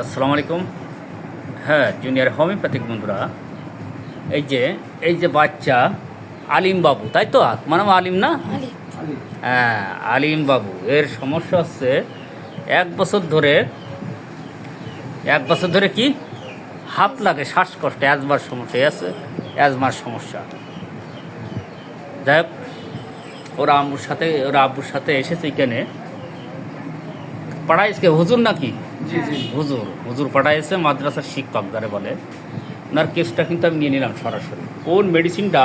আসসালামু আলাইকুম। হ্যাঁ, জুনিয়র হোমিওপ্যাথিক বন্ধুরা, এই যে বাচ্চা আলিম বাবু, তাই তো? মানে আলিম না? হ্যাঁ, আলিম বাবু এর সমস্যা হচ্ছে এক বছর ধরে কি হাত লাগে, শ্বাসকষ্ট, অ্যাজমার সমস্যা আছে, অ্যাজমার সমস্যা। যাই হোক, ওরা আব্বুর সাথে এসেছে এখানে পাড়াইছে হুজুর নাকি? হুজুর পাঠাইছে, মাদ্রাসার শিক্ষক যারে বলে। ওনার কেসটা কিন্তু আমি নিয়ে নিলাম সরাসরি। কোন মেডিসিনটা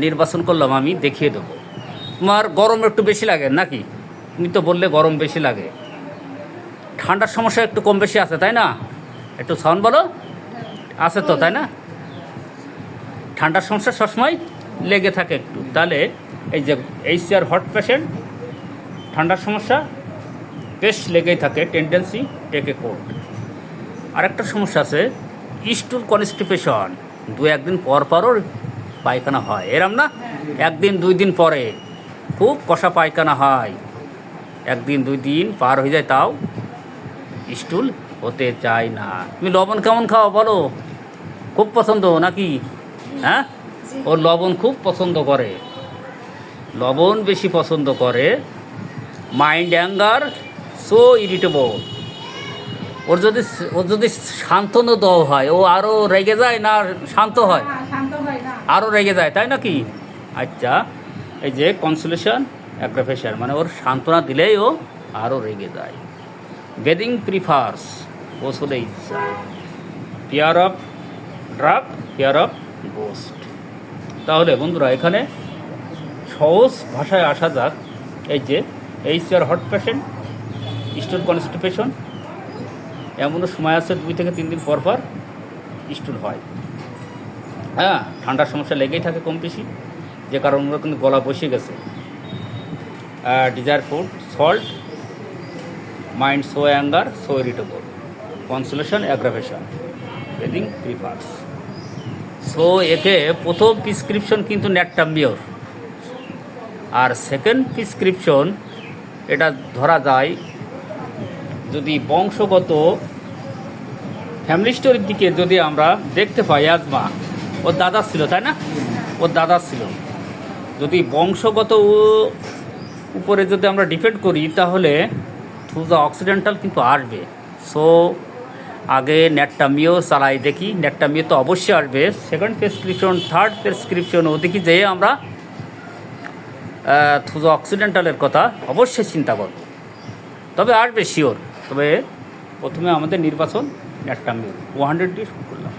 নির্বাচন করলাম আমি দেখিয়ে দেবো। তোমার গরম একটু বেশি লাগে নাকি? তুমি তো বললে গরম বেশি লাগে। ঠান্ডার সমস্যা একটু কম বেশি আছে, তাই না? একটু সাউন্ড বলো। আছে তো, তাই না? ঠান্ডার সমস্যা সবসময় লেগে থাকে একটু। তাহলে এই যে এইচসিআর হট পেশেন্ট, ঠান্ডার সমস্যা বেশ লেগেই থাকে, টেন্ডেন্সি টেকে কোট। আরেকটা সমস্যা আছে স্টুল কনস্টিপেশন, একদিন পরও পায়খানা হয়, এরম না? একদিন 2 দিন পরে খুব কষা পায়খানা হয়, একদিন 2 দিন পার হয়ে যায় তাও স্টুল হতে চায় না। তুমি লবণ কেমন খাও বলো? খুব পছন্দ নাকি? হ্যাঁ, ও লবণ খুব পছন্দ করে, লবণ বেশি পছন্দ করে। Mind anger, so irritable. ওর যদি শান্তনু দেওয়া হয়, ও আরও রেগে যায় না শান্ত হয়? আরও রেগে যায়, তাই নাকি? আচ্ছা, এই যে কনসোলেশন অ্যাগ্রাভেশন, মানে ওর সান্ত্বনা দিলেই ও আরও রেগে যায়। বেদিং প্রিফার্স, গোসলে ইচ্ছা। Fear of drug, fear of ghost. তাহলে বন্ধুরা, এখানে সহজ ভাষায় আসা যাক। এই যে এইচসিআর হট পেশেন্ট, স্টুল কনস্টিপেশন, এমনও সময় আছে 2 থেকে 3 দিন পর স্টুল হয়। হ্যাঁ, ঠান্ডার সমস্যা লেগেই থাকে কম বেশি, যে কারণে কিন্তু গলা বসে গেছে। Desire food, salt, mind so anger, so irritable, consolation aggravation, breathing prefers. So একে প্রথম প্রিসক্রিপশন কিন্তু ন্যাট্টামিওর, আর সেকেন্ড প্রিসক্রিপশন এটা ধরা যায় যদি বংশগত ফ্যামিলি স্টোরির দিকে যদি আমরা দেখতে পাই। আজমা ওর দাদা ছিল, তাই না? ওর দাদা ছিল। যদি বংশগত উপরে যদি আমরা ডিপেন্ড করি, তাহলে থ্রু দ্য অক্সিডেন্টাল কিন্তু আসবে। সো আগে ন্যাট্টামিও চালাই দেখি, ন্যাট্টামিও তো অবশ্যই আসবে। সেকেন্ড প্রেসক্রিপশন, থার্ড প্রেসক্রিপশনও দেখি, যে আমরা থ্রু দ্য অক্সিডেন্টালের কথা অবশ্যই চিন্তা করব, তবে আসবে শিওর। তবে প্রথমে আমাদের নির্বাচন ন্যাট্টামিও 100 দিয়ে শুরু করলাম।